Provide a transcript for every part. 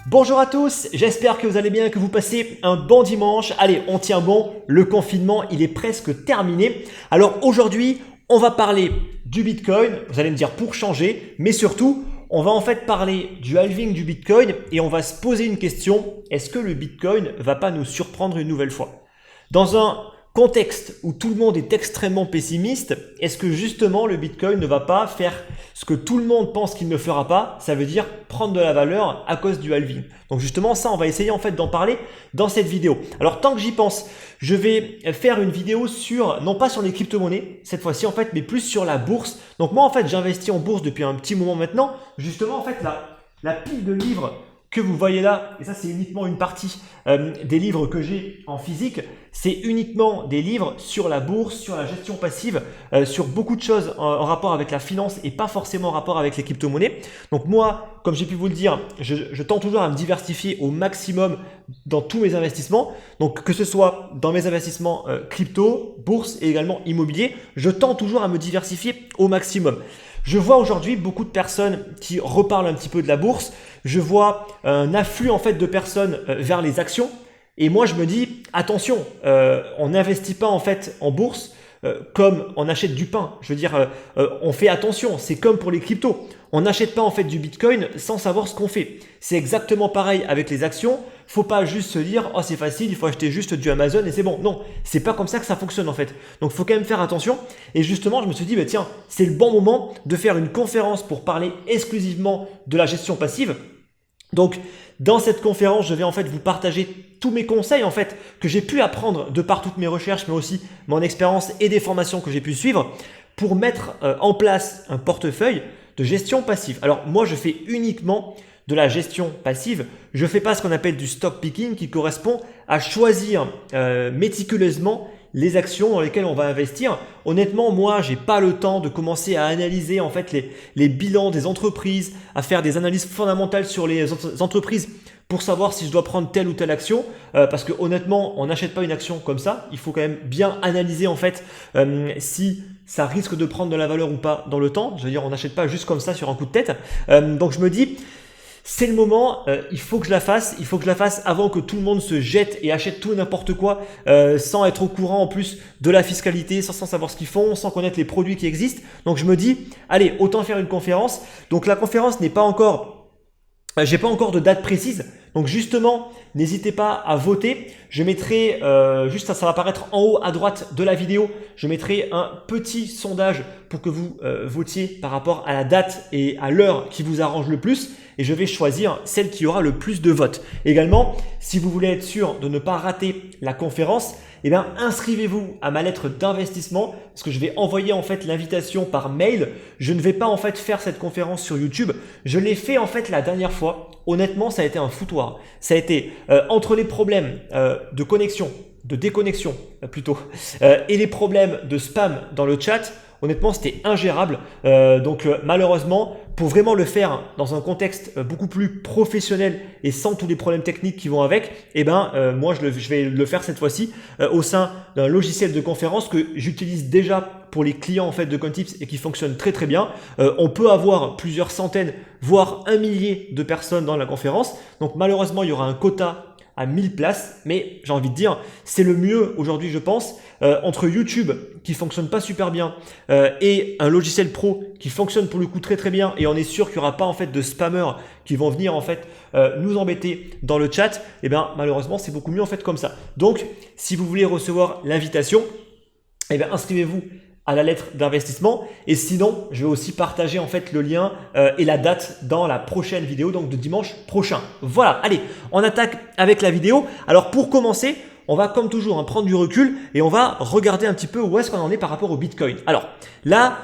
Bonjour à tous, j'espère que vous allez bien, que vous passez un bon dimanche. Allez, on tient bon, le confinement, il est presque terminé. Alors aujourd'hui, on va parler du Bitcoin, vous allez me dire pour changer, mais surtout, on va en fait parler du halving du Bitcoin et on va se poser une question, est-ce que le Bitcoin va pas nous surprendre une nouvelle fois? Dans un contexte où tout le monde est extrêmement pessimiste, est-ce que justement le Bitcoin ne va pas faire ce que tout le monde pense qu'il ne fera pas? Ça veut dire prendre de la valeur à cause du halving. Donc justement ça, on va essayer en fait d'en parler dans cette vidéo. Alors tant que j'y pense, je vais faire une vidéo sur, non pas sur les crypto-monnaies cette fois-ci en fait, mais plus sur la bourse. Donc moi en fait j'investis en bourse depuis un petit moment maintenant. Justement en fait la pile de livres que vous voyez là, et ça c'est uniquement une partie des livres que j'ai en physique, c'est uniquement des livres sur la bourse, sur la gestion passive, sur beaucoup de choses en rapport avec la finance et pas forcément en rapport avec les crypto-monnaies. Donc moi, comme j'ai pu vous le dire, je tends toujours à me diversifier au maximum dans tous mes investissements. Donc que ce soit dans mes investissements crypto, bourse et également immobilier, je tends toujours à me diversifier au maximum. Je vois aujourd'hui beaucoup de personnes qui reparlent un petit peu de la bourse. Je vois un afflux en fait de personnes vers les actions. Et moi, je me dis, attention, on n'investit pas en fait en bourse comme on achète du pain. Je veux dire, on fait attention. C'est comme pour les cryptos. On n'achète pas en fait du Bitcoin sans savoir ce qu'on fait. C'est exactement pareil avec les actions. Faut pas juste se dire, oh c'est facile, il faut acheter juste du Amazon et c'est bon. Non, c'est pas comme ça que ça fonctionne en fait. Donc il faut quand même faire attention. Et justement, je me suis dit, bah, tiens, c'est le bon moment de faire une conférence pour parler exclusivement de la gestion passive. Donc dans cette conférence, je vais en fait vous partager tous mes conseils en fait que j'ai pu apprendre de par toutes mes recherches, mais aussi mon expérience et des formations que j'ai pu suivre pour mettre en place un portefeuille de gestion passive. Alors moi, je fais uniquement de la gestion passive. Je ne fais pas ce qu'on appelle du stock picking qui correspond à choisir méticuleusement les actions dans lesquelles on va investir. Honnêtement, moi, j'ai pas le temps de commencer à analyser en fait les bilans des entreprises, à faire des analyses fondamentales sur les entreprises pour savoir si je dois prendre telle ou telle action, parce que honnêtement, on n'achète pas une action comme ça. Il faut quand même bien analyser en fait si ça risque de prendre de la valeur ou pas dans le temps. Je veux dire, on n'achète pas juste comme ça sur un coup de tête. Donc je me dis, c'est le moment, il faut que je la fasse, il faut que je la fasse avant que tout le monde se jette et achète tout et n'importe quoi sans être au courant en plus de la fiscalité, sans savoir ce qu'ils font, sans connaître les produits qui existent. Donc je me dis, allez, autant faire une conférence. Donc la conférence n'est pas encore, j'ai pas encore de date précise. Donc justement, n'hésitez pas à voter. Je mettrai, juste ça va apparaître en haut à droite de la vidéo, je mettrai un petit sondage pour que vous votiez par rapport à la date et à l'heure qui vous arrange le plus. Et je vais choisir celle qui aura le plus de votes. Également, si vous voulez être sûr de ne pas rater la conférence, eh bien, inscrivez-vous à ma lettre d'investissement parce que je vais envoyer en fait l'invitation par mail. Je ne vais pas en fait faire cette conférence sur YouTube. Je l'ai fait en fait la dernière fois. Honnêtement, ça a été un foutoir. Ça a été entre les problèmes de connexion, de déconnexion plutôt, et les problèmes de spam dans le chat. Honnêtement, c'était ingérable. Donc malheureusement, pour vraiment le faire dans un contexte beaucoup plus professionnel et sans tous les problèmes techniques qui vont avec, eh ben, moi, je vais le faire cette fois-ci au sein d'un logiciel de conférence que j'utilise déjà pour les clients en fait de Contips et qui fonctionne très très bien. On peut avoir plusieurs centaines, voire un millier de personnes dans la conférence. Donc malheureusement, il y aura un quota à 1000 places, mais j'ai envie de dire, c'est le mieux aujourd'hui, je pense, entre YouTube qui fonctionne pas super bien et un logiciel pro qui fonctionne pour le coup très très bien et on est sûr qu'il n'y aura pas en fait de spammers qui vont venir en fait nous embêter dans le chat. Et bien malheureusement, c'est beaucoup mieux en fait comme ça. Donc, si vous voulez recevoir l'invitation, eh bien inscrivez-vous à la lettre d'investissement et sinon je vais aussi partager en fait le lien et la date dans la prochaine vidéo, donc de dimanche prochain. Voilà, allez, on attaque avec la vidéo. Alors pour commencer, on va comme toujours prendre du recul et on va regarder un petit peu où est-ce qu'on en est par rapport au Bitcoin. Alors là,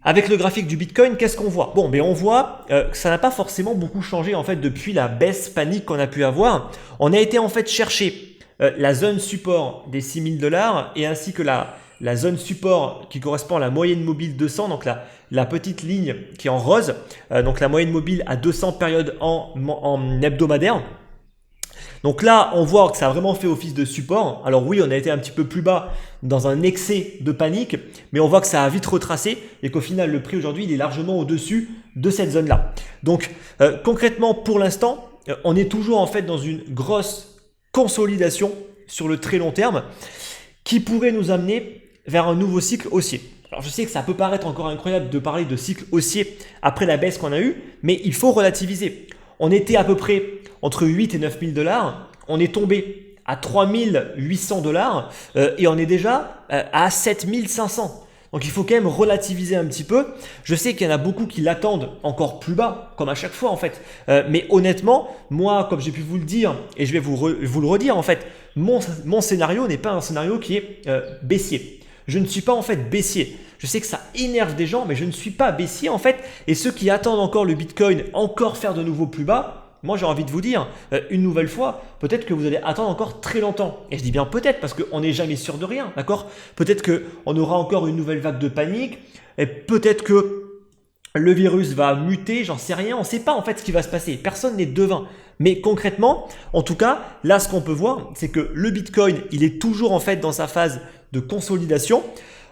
avec le graphique du Bitcoin, qu'est-ce qu'on voit? Bon, on voit que ça n'a pas forcément beaucoup changé en fait depuis la baisse panique qu'on a pu avoir. On a été en fait chercher la zone support des 6 000 $ et ainsi que la zone support qui correspond à la moyenne mobile 200, donc la petite ligne qui est en rose, donc la moyenne mobile à 200 périodes en hebdomadaire. Donc là, on voit que ça a vraiment fait office de support. Alors oui, on a été un petit peu plus bas dans un excès de panique, mais on voit que ça a vite retracé et qu'au final, le prix aujourd'hui, il est largement au-dessus de cette zone-là. Donc concrètement, pour l'instant, on est toujours en fait dans une grosse consolidation sur le très long terme qui pourrait nous amener vers un nouveau cycle haussier. Alors je sais que ça peut paraître encore incroyable de parler de cycle haussier après la baisse qu'on a eue, mais il faut relativiser. On était à peu près entre 8 et 9 000 $, on est tombé à 3 800 $ et on est déjà à 7 500. Donc il faut quand même relativiser un petit peu. Je sais qu'il y en a beaucoup qui l'attendent encore plus bas, comme à chaque fois en fait. Mais honnêtement, moi, comme j'ai pu vous le dire, et je vais vous le redire en fait, mon scénario n'est pas un scénario qui est baissier. Je ne suis pas en fait baissier. Je sais que ça énerve des gens, mais je ne suis pas baissier en fait. Et ceux qui attendent encore le Bitcoin encore faire de nouveau plus bas, moi j'ai envie de vous dire, une nouvelle fois, peut-être que vous allez attendre encore très longtemps. Et je dis bien peut-être parce qu'on n'est jamais sûr de rien, d'accord? Peut-être qu'on aura encore une nouvelle vague de panique, et peut-être que le virus va muter, j'en sais rien, on ne sait pas en fait ce qui va se passer, personne n'est devin. Mais concrètement, en tout cas, là ce qu'on peut voir, c'est que le Bitcoin, il est toujours en fait dans sa phase de consolidation.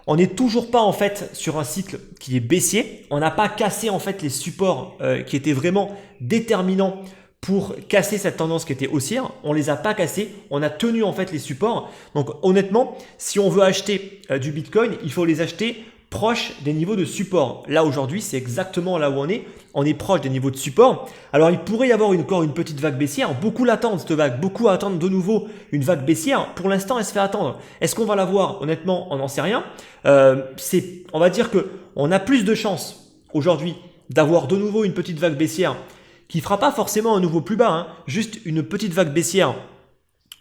On n'est toujours pas en fait sur un cycle qui est baissier. On n'a pas cassé en fait les supports qui étaient vraiment déterminants pour casser cette tendance qui était haussière. On les a pas cassés. On a tenu en fait les supports. Donc honnêtement, si on veut acheter du Bitcoin, il faut les acheter proche des niveaux de support. Là aujourd'hui, c'est exactement là où on est. On est proche des niveaux de support. Alors il pourrait y avoir encore une petite vague baissière. Beaucoup l'attendent cette vague. Beaucoup attendent de nouveau une vague baissière. Pour l'instant, elle se fait attendre. Est-ce qu'on va la voir? Honnêtement, on n'en sait rien. On va dire que on a plus de chances aujourd'hui d'avoir de nouveau une petite vague baissière qui fera pas forcément un nouveau plus bas, hein, juste une petite vague baissière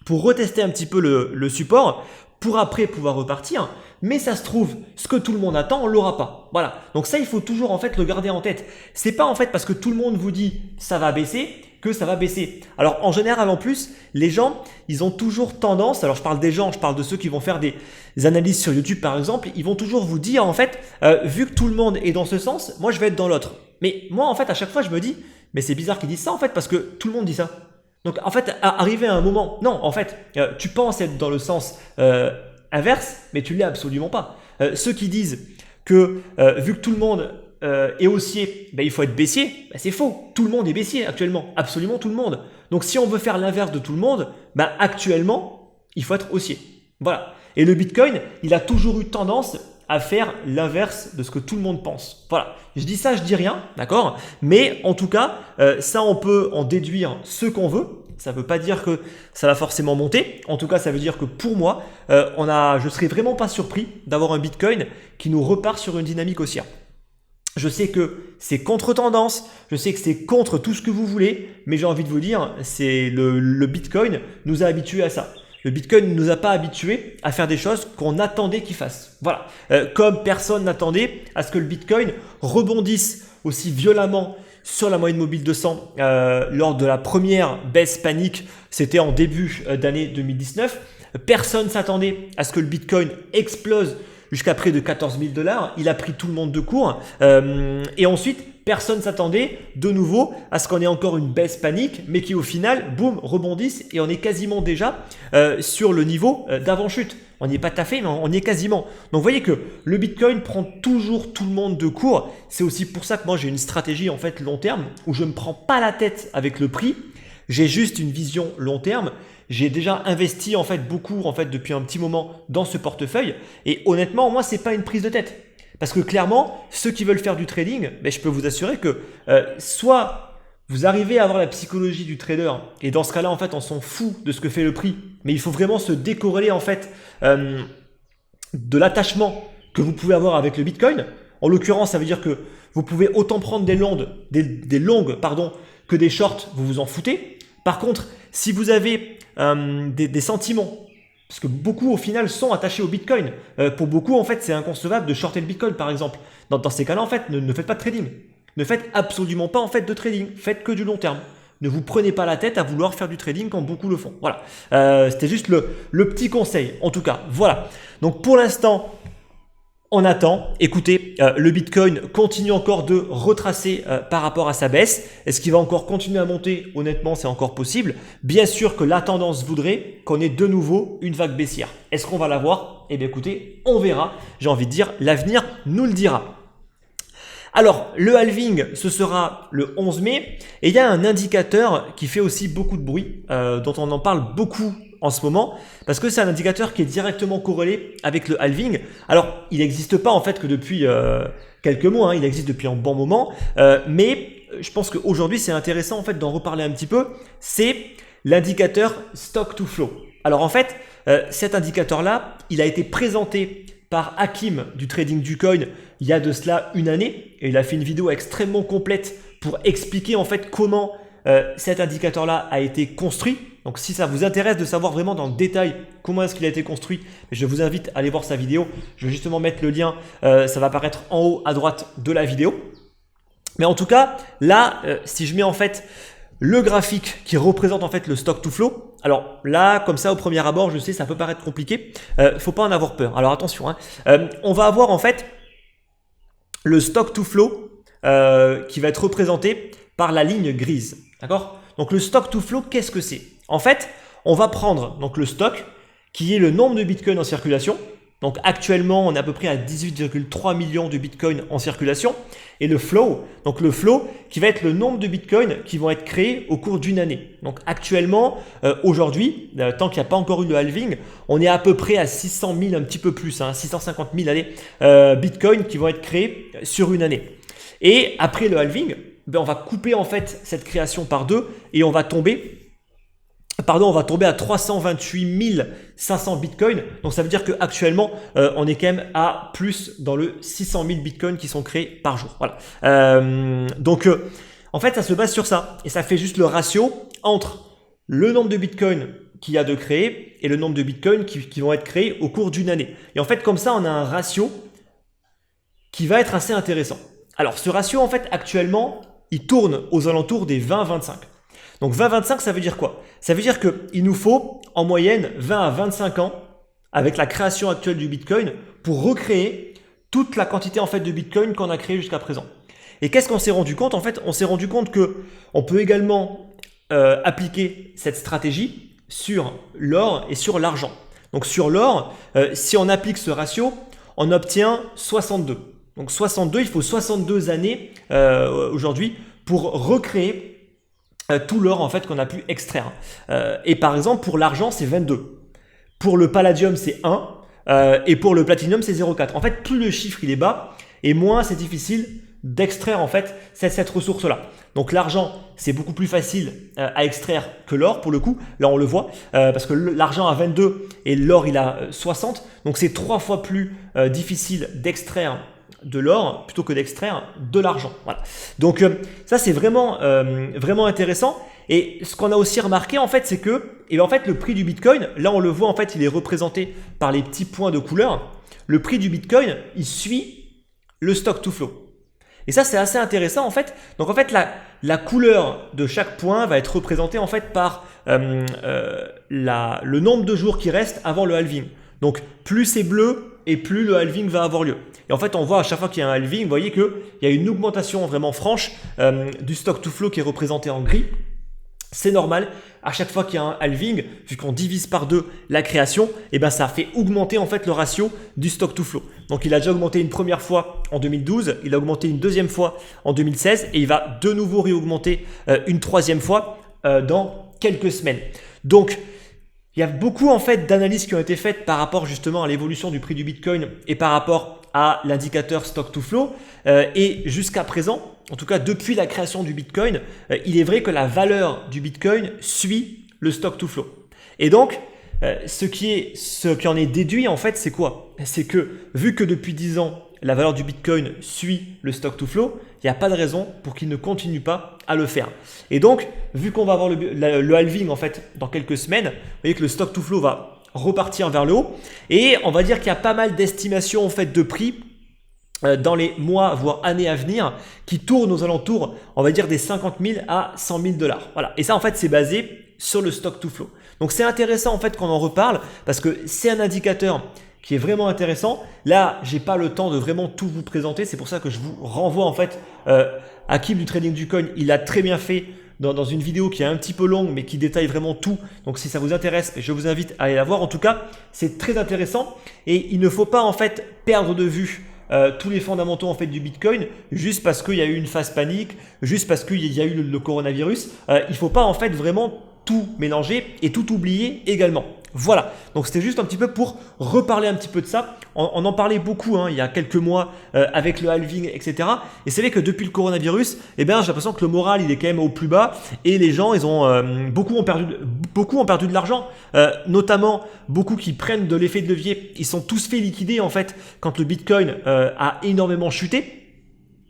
pour retester un petit peu le support, pour après pouvoir repartir. Mais ça se trouve, ce que tout le monde attend, on l'aura pas. Voilà. Donc ça, il faut toujours en fait le garder en tête. C'est pas en fait parce que tout le monde vous dit ça va baisser que ça va baisser. Alors en général, en plus, les gens, ils ont toujours tendance. Alors je parle des gens, je parle de ceux qui vont faire des analyses sur YouTube par exemple. Ils vont toujours vous dire en fait, vu que tout le monde est dans ce sens, moi je vais être dans l'autre. Mais moi en fait, à chaque fois, je me dis, mais c'est bizarre qu'ils disent ça en fait parce que tout le monde dit ça. Donc en fait, arrivé à un moment, non, en fait, tu penses être dans le sens inverse, mais tu ne l'es absolument pas. Ceux qui disent que vu que tout le monde est haussier, ben, il faut être baissier, ben, c'est faux. Tout le monde est baissier actuellement, absolument tout le monde. Donc si on veut faire l'inverse de tout le monde, ben, actuellement, il faut être haussier. Voilà. Et le Bitcoin, il a toujours eu tendance à faire l'inverse de ce que tout le monde pense. Voilà. Je dis ça, je dis rien, d'accord? Mais en tout cas, ça, on peut en déduire ce qu'on veut. Ça ne veut pas dire que ça va forcément monter. En tout cas, ça veut dire que pour moi, je ne serais vraiment pas surpris d'avoir un Bitcoin qui nous repart sur une dynamique haussière. Je sais que c'est contre-tendance, je sais que c'est contre tout ce que vous voulez, mais j'ai envie de vous dire, c'est le Bitcoin nous a habitués à ça. Le Bitcoin ne nous a pas habitués à faire des choses qu'on attendait qu'il fasse. Voilà. Comme personne n'attendait à ce que le Bitcoin rebondisse aussi violemment sur la moyenne mobile 200 lors de la première baisse panique, c'était en début d'année 2019. Personne ne s'attendait à ce que le Bitcoin explose jusqu'à près de 14 000 $. Il a pris tout le monde de court. Et ensuite, personne ne s'attendait de nouveau à ce qu'on ait encore une baisse panique, mais qui au final, boum, rebondisse et on est quasiment déjà sur le niveau d'avant-chute. On n'y est pas taffé, mais on y est quasiment. Donc vous voyez que le Bitcoin prend toujours tout le monde de court. C'est aussi pour ça que moi j'ai une stratégie en fait long terme où je ne me prends pas la tête avec le prix. J'ai juste une vision long terme. J'ai déjà investi en fait beaucoup en fait depuis un petit moment dans ce portefeuille et honnêtement moi c'est pas une prise de tête parce que clairement ceux qui veulent faire du trading, ben, je peux vous assurer que soit vous arrivez à avoir la psychologie du trader et dans ce cas-là en fait on s'en fout de ce que fait le prix, mais il faut vraiment se décorréler en fait de l'attachement que vous pouvez avoir avec le Bitcoin. En l'occurrence, ça veut dire que vous pouvez autant prendre des longues que des shorts, vous vous en foutez. Par contre, si vous avez des sentiments, parce que beaucoup au final sont attachés au Bitcoin, pour beaucoup en fait c'est inconcevable de shorter le Bitcoin par exemple. Dans ces cas-là en fait ne faites pas de trading. Ne faites absolument pas en fait de trading, faites que du long terme. Ne vous prenez pas la tête à vouloir faire du trading quand beaucoup le font. Voilà, c'était juste le petit conseil en tout cas. Voilà, donc pour l'instant, on attend. Écoutez, le Bitcoin continue encore de retracer par rapport à sa baisse. Est-ce qu'il va encore continuer à monter? Honnêtement, c'est encore possible. Bien sûr que la tendance voudrait qu'on ait de nouveau une vague baissière. Est-ce qu'on va l'avoir? Eh bien écoutez, on verra. J'ai envie de dire, l'avenir nous le dira. Alors, le halving, ce sera le 11 mai. Et il y a un indicateur qui fait aussi beaucoup de bruit, dont on en parle beaucoup en ce moment, parce que c'est un indicateur qui est directement corrélé avec le halving. Alors, il n'existe pas en fait que depuis quelques mois, hein, il existe depuis un bon moment, mais je pense qu'aujourd'hui, c'est intéressant en fait d'en reparler un petit peu. C'est l'indicateur Stock to Flow. Alors en fait, cet indicateur-là, il a été présenté par Hakim du Trading du Coin il y a de cela une année, et il a fait une vidéo extrêmement complète pour expliquer en fait comment cet indicateur-là a été construit. Donc si ça vous intéresse de savoir vraiment dans le détail comment est-ce qu'il a été construit, je vous invite à aller voir sa vidéo. Je vais justement mettre le lien, ça va apparaître en haut à droite de la vidéo. Mais en tout cas, là, si je mets en fait le graphique qui représente en fait le stock to flow, alors là, comme ça au premier abord, je sais ça peut paraître compliqué, faut pas en avoir peur. Alors attention, hein, on va avoir en fait le stock to flow qui va être représenté par la ligne grise, d'accord? Donc le stock to flow, qu'est-ce que c'est? En fait, on va prendre donc le stock qui est le nombre de bitcoins en circulation. Donc actuellement, on est à peu près à 18,3 millions de bitcoins en circulation. Et le flow, donc le flow qui va être le nombre de bitcoins qui vont être créés au cours d'une année. Donc actuellement, aujourd'hui, tant qu'il n'y a pas encore eu le halving, on est à peu près à 600 000, un petit peu plus, hein, 650 000 bitcoins qui vont être créés sur une année. Et après le halving, ben on va couper en fait cette création par deux et on va tomber à 328 500 bitcoins. Donc ça veut dire qu'actuellement, on est quand même à plus dans le 600 000 bitcoins qui sont créés par jour. Voilà. En fait, ça se base sur ça. Et ça fait juste le ratio entre le nombre de bitcoins qu'il y a de créés et le nombre de bitcoins qui vont être créés au cours d'une année. Et en fait, comme ça, on a un ratio qui va être assez intéressant. Alors, ce ratio, en fait, actuellement, il tourne aux alentours des 20-25. Donc 20-25, ça veut dire quoi? Ça veut dire qu'il nous faut en moyenne 20 à 25 ans avec la création actuelle du Bitcoin pour recréer toute la quantité en fait de Bitcoin qu'on a créé jusqu'à présent. Et qu'est-ce qu'on s'est rendu compte? En fait, on s'est rendu compte qu'on peut également appliquer cette stratégie sur l'or et sur l'argent. Donc sur l'or, si on applique ce ratio, on obtient 62. Donc 62, il faut 62 années aujourd'hui pour recréer tout l'or en fait qu'on a pu extraire. Et par exemple, pour l'argent, c'est 22. Pour le palladium, c'est 1. Et pour le platinium, c'est 0,4. En fait, plus le chiffre il est bas, et moins c'est difficile d'extraire en fait cette ressource-là. Donc l'argent, c'est beaucoup plus facile à extraire que l'or pour le coup. Là, on le voit parce que l'argent a 22 et l'or il a 60. Donc c'est 3 fois plus difficile d'extraire de l'or plutôt que d'extraire de l'argent. Voilà. Donc ça c'est vraiment vraiment intéressant. Et ce qu'on a aussi remarqué en fait, c'est que en fait le prix du Bitcoin, là on le voit en fait, il est représenté par les petits points de couleur. Le prix du Bitcoin, il suit le stock to flow. Et ça c'est assez intéressant en fait. Donc en fait la couleur de chaque point va être représentée en fait par le nombre de jours qui restent avant le halving. Donc plus c'est bleu et plus le halving va avoir lieu. Et en fait, on voit à chaque fois qu'il y a un halving, vous voyez qu'il y a une augmentation vraiment franche du stock to flow qui est représenté en gris. C'est normal, à chaque fois qu'il y a un halving, vu qu'on divise par deux la création, et ben ça fait augmenter en fait le ratio du stock to flow. Donc il a déjà augmenté une première fois en 2012, il a augmenté une deuxième fois en 2016 et il va de nouveau réaugmenter une troisième fois dans quelques semaines. Donc il y a beaucoup en fait d'analyses qui ont été faites par rapport justement à l'évolution du prix du Bitcoin et par rapport à l'indicateur stock to flow. Et jusqu'à présent, en tout cas depuis la création du Bitcoin, il est vrai que la valeur du Bitcoin suit le stock to flow. Et donc, ce qui en est déduit en fait, c'est quoi? C'est que vu que depuis 10 ans, la valeur du Bitcoin suit le stock to flow, il n'y a pas de raison pour qu'il ne continue pas à le faire. Et donc, vu qu'on va avoir le halving en fait dans quelques semaines, vous voyez que le stock to flow va repartir vers le haut. Et on va dire qu'il y a pas mal d'estimations en fait de prix dans les mois voire années à venir qui tournent aux alentours, on va dire des 50 000 à 100 000 $. Voilà. Et ça en fait c'est basé sur le stock to flow. Donc c'est intéressant en fait qu'on en reparle parce que c'est un indicateur qui est vraiment intéressant. Là, j'ai pas le temps de vraiment tout vous présenter. C'est pour ça que je vous renvoie en fait à Kim du Trading du Coin. Il a très bien fait dans une vidéo qui est un petit peu longue, mais qui détaille vraiment tout. Donc, si ça vous intéresse, je vous invite à aller la voir. En tout cas, c'est très intéressant et il ne faut pas en fait perdre de vue tous les fondamentaux en fait du Bitcoin juste parce qu'il y a eu une phase panique, juste parce qu'il y a eu le coronavirus. Il ne faut pas en fait vraiment tout mélanger et tout oublier également. Voilà, donc c'était juste un petit peu pour reparler un petit peu de ça. On en parlait beaucoup il y a quelques mois avec le halving, etc. Et c'est vrai que depuis le coronavirus, j'ai l'impression que le moral il est quand même au plus bas et les gens, beaucoup ont perdu de l'argent, notamment beaucoup qui prennent de l'effet de levier. Ils sont tous fait liquider en fait quand le Bitcoin a énormément chuté.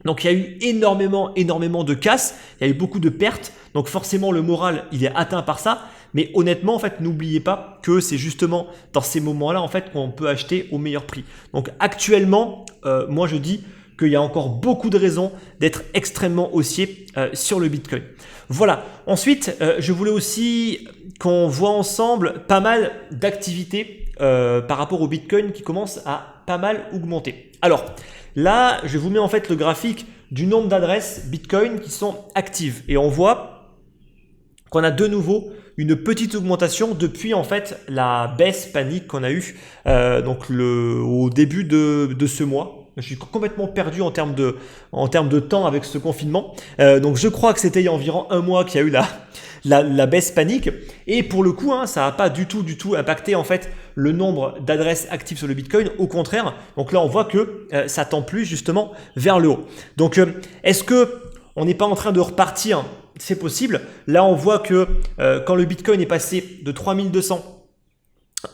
Donc, il y a eu énormément de casse, il y a eu beaucoup de pertes. Donc, forcément, le moral, il est atteint par ça. Mais honnêtement, en fait, n'oubliez pas que c'est justement dans ces moments-là, en fait, qu'on peut acheter au meilleur prix. Donc, actuellement, moi, je dis qu'il y a encore beaucoup de raisons d'être extrêmement haussier sur le Bitcoin. Voilà. Ensuite, je voulais aussi qu'on voit ensemble pas mal d'activités par rapport au Bitcoin qui commencent à pas mal augmenter. Alors, là, je vous mets en fait le graphique du nombre d'adresses Bitcoin qui sont actives. Et on voit qu'on a de nouveau une petite augmentation depuis en fait la baisse panique qu'on a eue au début de ce mois. Je suis complètement perdu en termes de temps avec ce confinement. Donc je crois que c'était il y a environ un mois qu'il y a eu la baisse panique. Et pour le coup, ça n'a pas du tout impacté en fait le nombre d'adresses actives sur le Bitcoin. Au contraire, donc là on voit que ça tend plus justement vers le haut. Donc est-ce que on n'est pas en train de repartir? C'est possible. Là on voit que quand le Bitcoin est passé de 3200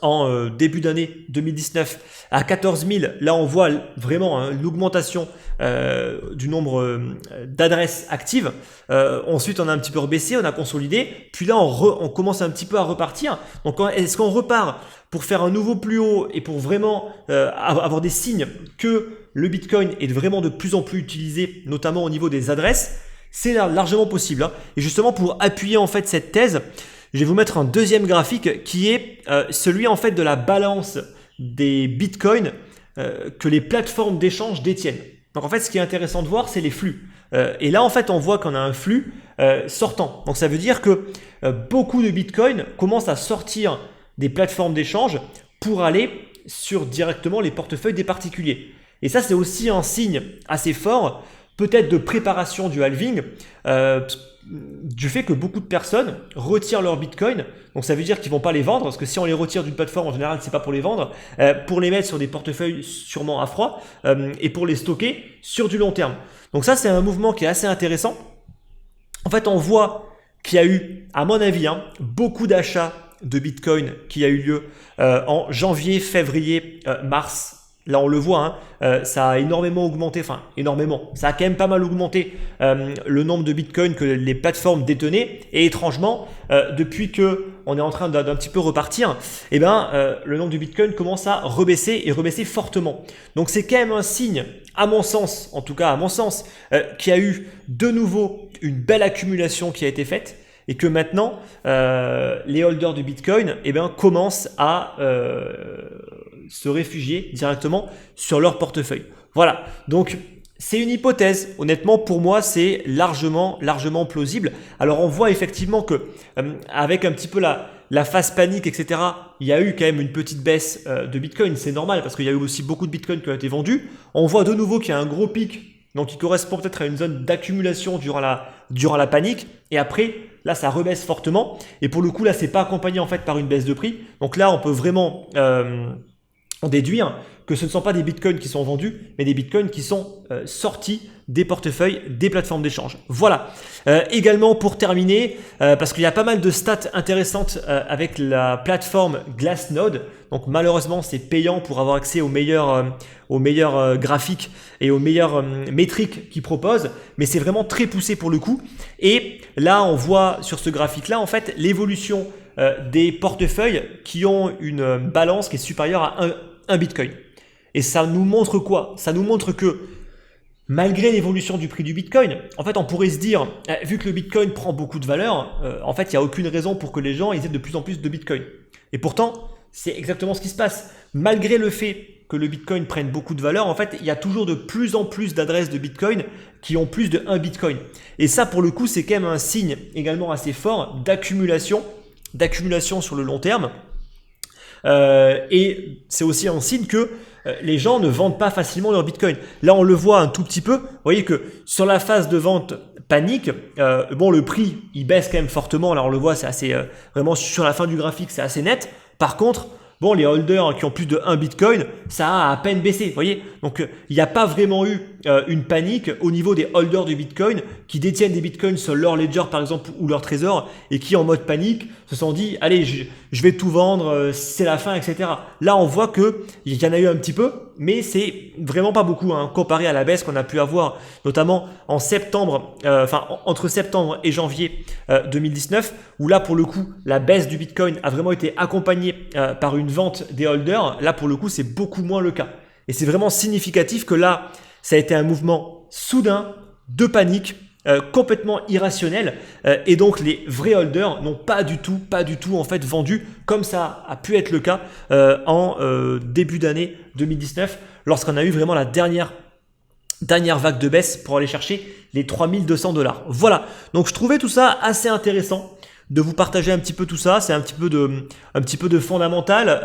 en début d'année 2019 à 14 000, là on voit vraiment l'augmentation du nombre d'adresses actives. Ensuite on a un petit peu rebaissé, on a consolidé, puis là on commence un petit peu à repartir. Donc est-ce qu'on repart pour faire un nouveau plus haut et pour vraiment avoir des signes que le Bitcoin est vraiment de plus en plus utilisé, notamment au niveau des adresses? C'est largement possible. Et justement pour appuyer en fait cette thèse, je vais vous mettre un deuxième graphique qui est celui en fait de la balance des bitcoins que les plateformes d'échange détiennent. Donc en fait, ce qui est intéressant de voir, c'est les flux. Et là, en fait, on voit qu'on a un flux sortant. Donc ça veut dire que beaucoup de bitcoins commencent à sortir des plateformes d'échange pour aller sur directement les portefeuilles des particuliers. Et ça, c'est aussi un signe assez fort, peut-être de préparation du halving, du fait que beaucoup de personnes retirent leurs bitcoins. Donc ça veut dire qu'ils ne vont pas les vendre, parce que si on les retire d'une plateforme, en général, c'est pas pour les vendre, pour les mettre sur des portefeuilles sûrement à froid et pour les stocker sur du long terme. Donc ça, c'est un mouvement qui est assez intéressant. En fait, on voit qu'il y a eu, à mon avis, beaucoup d'achats de bitcoin qui a eu lieu en janvier, février, mars. Là, on le voit, ça a énormément augmenté, enfin énormément, ça a quand même pas mal augmenté le nombre de bitcoins que les plateformes détenaient. Et étrangement, depuis qu'on est en train d'un petit peu repartir, le nombre de bitcoins commence à rebaisser et rebaisser fortement. Donc c'est quand même un signe, à mon sens, en tout cas à mon sens, qu'il y a eu de nouveau une belle accumulation qui a été faite. Et que maintenant, les holders du Bitcoin commencent à se réfugier directement sur leur portefeuille. Voilà, donc c'est une hypothèse. Honnêtement, pour moi, c'est largement plausible. Alors, on voit effectivement que avec un petit peu la phase panique, etc., il y a eu quand même une petite baisse de Bitcoin. C'est normal parce qu'il y a eu aussi beaucoup de Bitcoin qui ont été vendus. On voit de nouveau qu'il y a un gros pic, donc qui correspond peut-être à une zone d'accumulation durant la panique. Et après, là, ça rebaisse fortement. Et pour le coup, là, c'est pas accompagné en fait par une baisse de prix. Donc là, on peut vraiment en déduire que ce ne sont pas des bitcoins qui sont vendus, mais des bitcoins qui sont sortis des portefeuilles des plateformes d'échange. Voilà. Également pour terminer, parce qu'il y a pas mal de stats intéressantes avec la plateforme Glassnode. Donc malheureusement, c'est payant pour avoir accès aux meilleurs graphiques et aux meilleures métriques qu'ils proposent, mais c'est vraiment très poussé pour le coup. Et là, on voit sur ce graphique-là, en fait, l'évolution des portefeuilles qui ont une balance qui est supérieure à un bitcoin. Et ça nous montre quoi? Ça nous montre que malgré l'évolution du prix du Bitcoin, en fait, on pourrait se dire, vu que le Bitcoin prend beaucoup de valeur, en fait, il n'y a aucune raison pour que les gens aient de plus en plus de Bitcoin. Et pourtant, c'est exactement ce qui se passe. malgré le fait que le Bitcoin prenne beaucoup de valeur, en fait, il y a toujours de plus en plus d'adresses de Bitcoin qui ont plus de 1 Bitcoin. Et ça, pour le coup, c'est quand même un signe également assez fort d'accumulation sur le long terme. Et c'est aussi un signe que les gens ne vendent pas facilement leur Bitcoin. Là, on le voit un tout petit peu. Vous voyez que sur la phase de vente panique, bon, le prix, il baisse quand même fortement. Là, on le voit, c'est assez, vraiment sur la fin du graphique, c'est assez net. Par contre, bon, les holders qui ont plus de 1 Bitcoin, ça a à peine baissé, vous voyez. Donc, il n'y a pas vraiment eu une panique au niveau des holders du Bitcoin qui détiennent des Bitcoins sur leur ledger, par exemple, ou leur trésor, et qui, en mode panique, se sont dit, allez, je vais tout vendre, c'est la fin, etc. Là, on voit qu'il y en a eu un petit peu, mais c'est vraiment pas beaucoup, hein, comparé à la baisse qu'on a pu avoir, notamment en septembre, entre septembre et janvier 2019, où là, pour le coup, la baisse du Bitcoin a vraiment été accompagnée par une vente des holders. Là, pour le coup, c'est beaucoup moins le cas. Et c'est vraiment significatif que là, ça a été un mouvement soudain de panique, complètement irrationnel, et donc les vrais holders n'ont pas du tout en fait vendu comme ça a pu être le cas en début d'année 2019, lorsqu'on a eu vraiment la dernière vague de baisse pour aller chercher les 3200 $. Voilà, donc je trouvais tout ça assez intéressant de vous partager un petit peu tout ça. C'est un petit peu de fondamental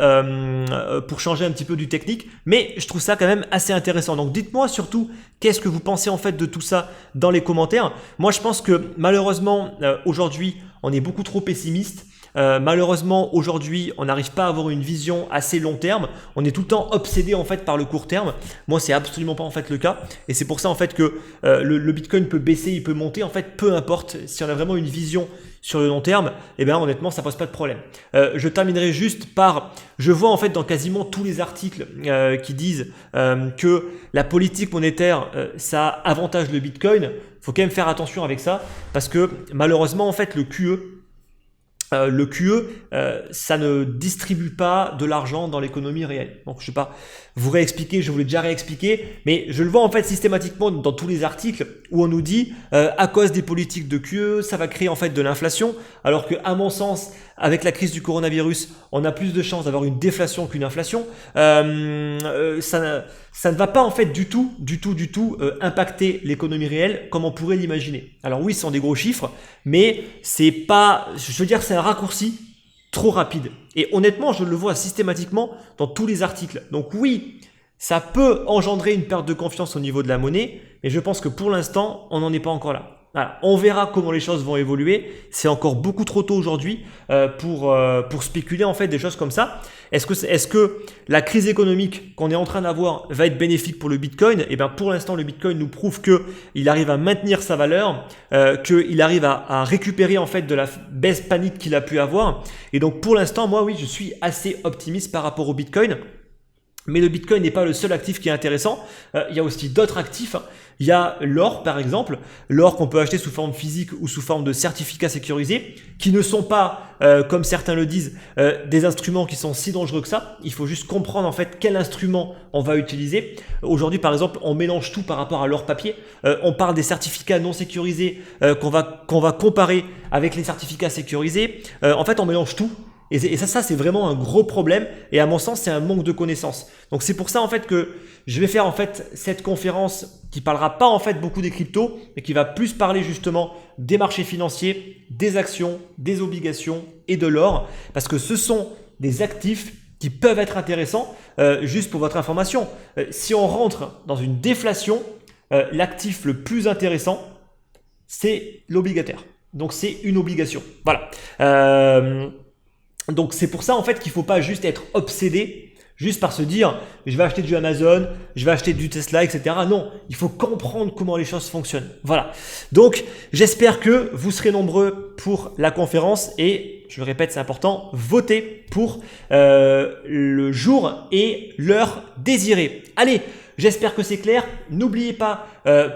pour changer un petit peu du technique, mais je trouve ça quand même assez intéressant. Donc dites-moi surtout qu'est-ce que vous pensez en fait de tout ça dans les commentaires. Moi je pense que malheureusement aujourd'hui on est beaucoup trop pessimiste. Malheureusement aujourd'hui on n'arrive pas à avoir une vision assez long terme, on est tout le temps obsédé en fait par le court terme. Moi c'est absolument pas en fait le cas, et c'est pour ça en fait que le Bitcoin peut baisser, il peut monter, en fait peu importe. Si on a vraiment une vision sur le long terme, et bien honnêtement ça pose pas de problème. Je terminerai juste par, je vois en fait dans quasiment tous les articles qui disent que la politique monétaire ça avantage le Bitcoin. Faut quand même faire attention avec ça, parce que malheureusement en fait le QE, ça ne distribue pas de l'argent dans l'économie réelle. Donc je ne vais pas vous réexpliquer, je vous l'ai déjà réexpliqué, mais je le vois en fait systématiquement dans tous les articles où on nous dit à cause des politiques de QE, ça va créer en fait de l'inflation, alors que à mon sens, avec la crise du coronavirus, on a plus de chances d'avoir une déflation qu'une inflation. Ça ne va pas en fait du tout impacter l'économie réelle comme on pourrait l'imaginer. Alors oui, ce sont des gros chiffres, mais c'est pas, je veux dire, c'est un raccourci trop rapide. Et honnêtement, je le vois systématiquement dans tous les articles. Donc oui, ça peut engendrer une perte de confiance au niveau de la monnaie, mais je pense que pour l'instant, on n'en est pas encore là. Voilà, on verra comment les choses vont évoluer. C'est encore beaucoup trop tôt aujourd'hui pour spéculer en fait des choses comme ça. Est-ce que la crise économique qu'on est en train d'avoir va être bénéfique pour le Bitcoin? Eh bien, pour l'instant, le Bitcoin nous prouve qu'il arrive à maintenir sa valeur, qu'il arrive à récupérer en fait de la baisse panique qu'il a pu avoir. Et donc, pour l'instant, moi, oui, je suis assez optimiste par rapport au Bitcoin. Mais le Bitcoin n'est pas le seul actif qui est intéressant. Il y a aussi d'autres actifs. Il y a l'or, par exemple, l'or qu'on peut acheter sous forme physique ou sous forme de certificats sécurisés, qui ne sont pas, comme certains le disent, des instruments qui sont si dangereux que ça. Il faut juste comprendre en fait quel instrument on va utiliser. Aujourd'hui, par exemple, on mélange tout par rapport à l'or papier. On parle des certificats non sécurisés qu'on va comparer avec les certificats sécurisés. En fait, on mélange tout. Et ça c'est vraiment un gros problème, et à mon sens c'est un manque de connaissances. Donc c'est pour ça en fait que je vais faire en fait cette conférence qui parlera pas en fait beaucoup des cryptos, mais qui va plus parler justement des marchés financiers, des actions, des obligations et de l'or, parce que ce sont des actifs qui peuvent être intéressants. Juste pour votre information, si on rentre dans une déflation, l'actif le plus intéressant c'est l'obligataire. Donc c'est une obligation. Voilà. Donc c'est pour ça en fait qu'il ne faut pas juste être obsédé juste par se dire je vais acheter du Amazon, je vais acheter du Tesla, etc. Non, il faut comprendre comment les choses fonctionnent. Voilà. Donc j'espère que vous serez nombreux pour la conférence, et je le répète, c'est important, votez pour le jour et l'heure désirée. Allez, j'espère que c'est clair. N'oubliez pas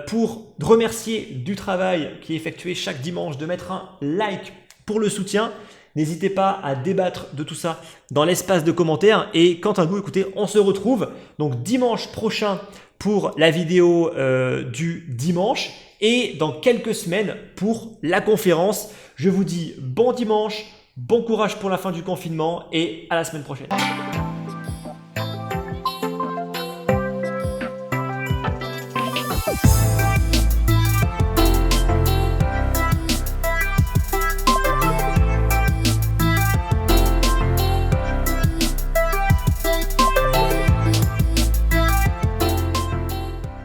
pour remercier du travail qui est effectué chaque dimanche de mettre un like pour le soutien. N'hésitez pas à débattre de tout ça dans l'espace de commentaires. Et quant à nous, écoutez, on se retrouve donc dimanche prochain pour la vidéo du dimanche, et dans quelques semaines pour la conférence. Je vous dis bon dimanche, bon courage pour la fin du confinement, et à la semaine prochaine.